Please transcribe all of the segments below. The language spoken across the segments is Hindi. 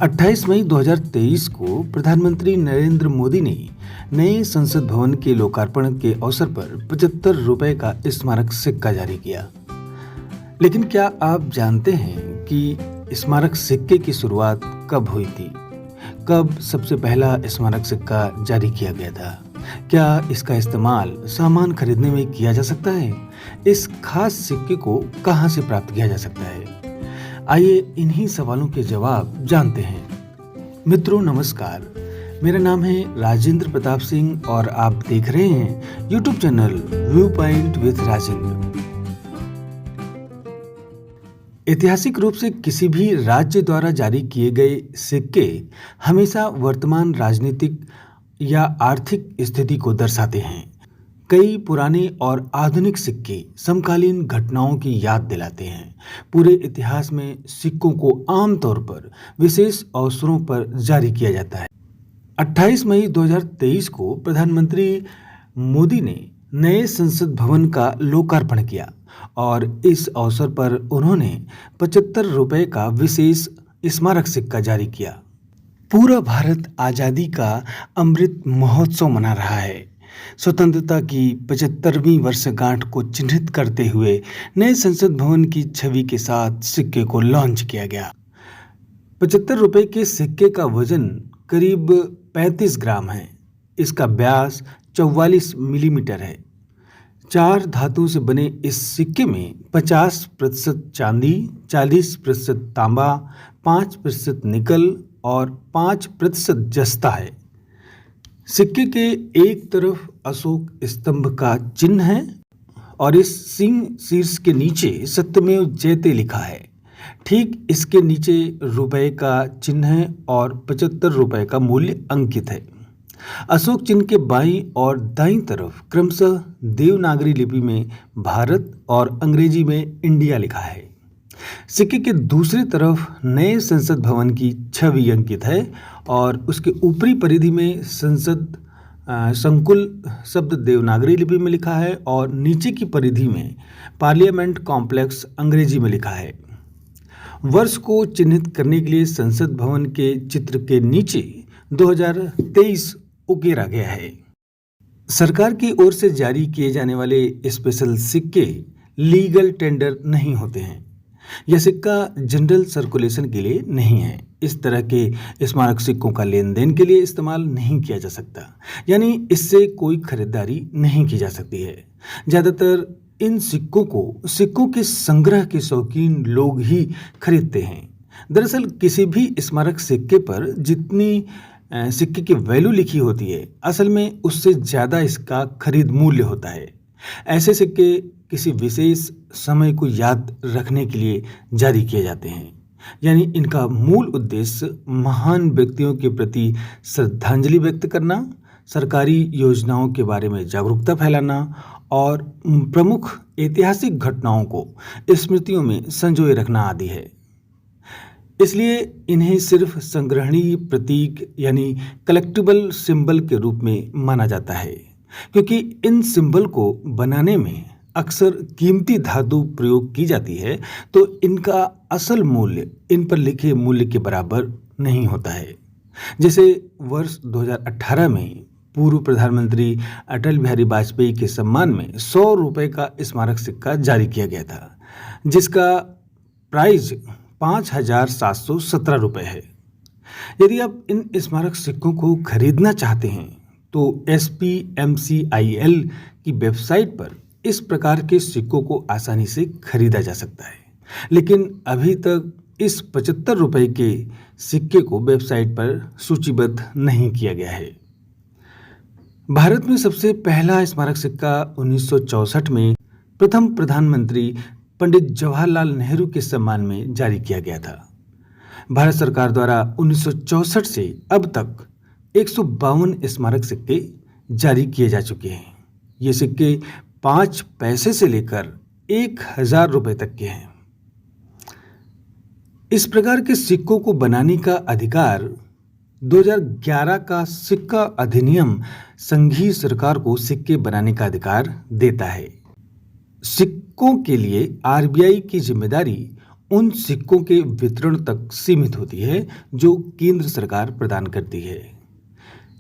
28 मई 2023 को प्रधानमंत्री नरेंद्र मोदी ने नए संसद भवन के लोकार्पण के अवसर पर 75 रुपए का स्मारक सिक्का जारी किया। लेकिन क्या आप जानते हैं कि स्मारक सिक्के की शुरुआत कब हुई थी? कब सबसे पहला स्मारक सिक्का जारी किया गया था? क्या इसका इस्तेमाल सामान खरीदने में किया जा सकता है? इस खास सिक्के को कहां से प्राप्त किया जा सकता है? आइए इन्हीं सवालों के जवाब जानते हैं। मित्रों नमस्कार, मेरा नाम है राजेंद्र प्रताप सिंह और आप देख रहे हैं YouTube channel view point with Rajendra. ऐतिहासिक रूप से किसी भी राज्य द्वारा जारी किए गए सिक्के हमेशा वर्तमान राजनीतिक या आर्थिक स्थिति को दर्शाते हैं। कई पुराने और आधुनिक सिक्के समकालीन घटनाओं की याद दिलाते हैं। पूरे इतिहास में सिक्कों को आमतौर पर विशेष अवसरों पर जारी किया जाता है। 28 मई 2023 को प्रधानमंत्री मोदी ने नए संसद भवन का लोकार्पण किया और इस अवसर पर उन्होंने 75 रुपए का विशेष स्मारक सिक्का जारी किया। पूरा भारत आज़ादी का अमृत महोत्सव मना रहा है। स्वतंत्रता की 75वीं वर्षगांठ को चिन्हित करते हुए नए संसद भवन की छवि के साथ सिक्के को लॉन्च किया गया। 75 रुपए के सिक्के का वजन करीब 35 ग्राम है। इसका व्यास 44 मिलीमीटर है। 4 धातुओं से बने इस सिक्के में 50% चांदी, 40% तांबा, 5% निकल और 5% जस्ता है। सिक्के के एक तरफ अशोक स्तंभ का चिन्ह है और इस सिंह शीर्ष के नीचे सत्यमेव जयते लिखा है। ठीक इसके नीचे रुपए का चिन्ह है और 75 रुपए का मूल्य अंकित है। अशोक चिन्ह के बाईं और दाईं तरफ क्रमशः देवनागरी लिपि में भारत और अंग्रेजी में इंडिया लिखा है। सिक्के के दूसरी तरफ नए संसद भवन की छवि अंकित है और उसके ऊपरी परिधि में संसद संकुल शब्द देवनागरी लिपि में लिखा है और नीचे की परिधि में पार्लियामेंट कॉम्प्लेक्स अंग्रेजी में लिखा है। वर्ष को चिन्हित करने के लिए संसद भवन के चित्र के नीचे 2023 उकेरा गया है। सरकार की ओर से जारी किए जाने वाले स्पेशल सिक्के लीगल टेंडर नहीं होते हैं। यह सिक्का जनरल सर्कुलेशन के लिए नहीं है। इस तरह के स्मारक सिक्कों का लेन देन के लिए इस्तेमाल नहीं किया जा सकता, यानी इससे कोई खरीदारी नहीं की जा सकती है। ज़्यादातर इन सिक्कों के संग्रह के शौकीन लोग ही खरीदते हैं। दरअसल किसी भी स्मारक सिक्के पर जितनी सिक्के की वैल्यू लिखी होती है, असल में उससे ज़्यादा इसका खरीद मूल्य होता है। ऐसे सिक्के किसी विशेष समय को याद रखने के लिए जारी किए जाते हैं, यानी इनका मूल उद्देश्य महान व्यक्तियों के प्रति श्रद्धांजलि व्यक्त करना, सरकारी योजनाओं के बारे में जागरूकता फैलाना और प्रमुख ऐतिहासिक घटनाओं को स्मृतियों में संजोए रखना आदि है। इसलिए इन्हें सिर्फ संग्रहणीय प्रतीक यानी कलेक्टिबल सिंबल के रूप में माना जाता है, क्योंकि इन सिंबल को बनाने में अक्सर कीमती धातु प्रयोग की जाती है, तो इनका असल मूल्य इन पर लिखे मूल्य के बराबर नहीं होता है। जैसे वर्ष 2018 में पूर्व प्रधानमंत्री अटल बिहारी वाजपेयी के सम्मान में 100 रुपए का स्मारक सिक्का जारी किया गया था, जिसका प्राइस 5,717 रुपए है। यदि आप इन स्मारक सिक्कों को खरीदना चाहते हैं तो SPMCIL की वेबसाइट पर इस प्रकार के सिक्कों को आसानी से खरीदा जा सकता है, लेकिन अभी तक इस 75 रुपए के सिक्के को वेबसाइट पर सूचीबद्ध नहीं किया गया है। भारत में सबसे पहला स्मारक सिक्का 1964 में प्रथम प्रधानमंत्री पंडित जवाहरलाल नेहरू के सम्मान में जारी किया गया था। भारत सरकार द्वारा 1964 से अब तक 152 स्मारक सिक्के जारी किए जा चुके हैं। ये सिक्के 5 पैसे से लेकर 1,000 रुपए तक के हैं। इस प्रकार के सिक्कों को बनाने का अधिकार 2011 का सिक्का अधिनियम संघीय सरकार को सिक्के बनाने का अधिकार देता है। सिक्कों के लिए RBI की जिम्मेदारी उन सिक्कों के वितरण तक सीमित होती है जो केंद्र सरकार प्रदान करती है।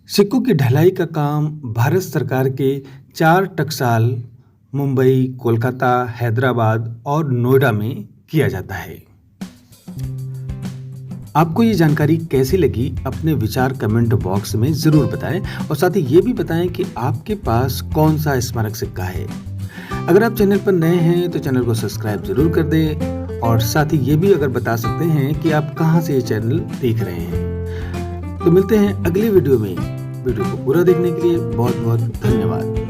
सिक्कों की ढलाई का काम भारत सरकार के 4 टकसाल मुंबई, कोलकाता, हैदराबाद और नोएडा में किया जाता है। आपको ये जानकारी कैसी लगी अपने विचार कमेंट बॉक्स में ज़रूर बताएं और साथ ही ये भी बताएं कि आपके पास कौन सा स्मारक सिक्का है। अगर आप चैनल पर नए हैं तो चैनल को सब्सक्राइब जरूर कर दें और साथ ही ये भी अगर बता सकते हैं कि आप कहां से ये चैनल देख रहे हैं। तो मिलते हैं अगले वीडियो में। वीडियो को पूरा देखने के लिए बहुत बहुत धन्यवाद।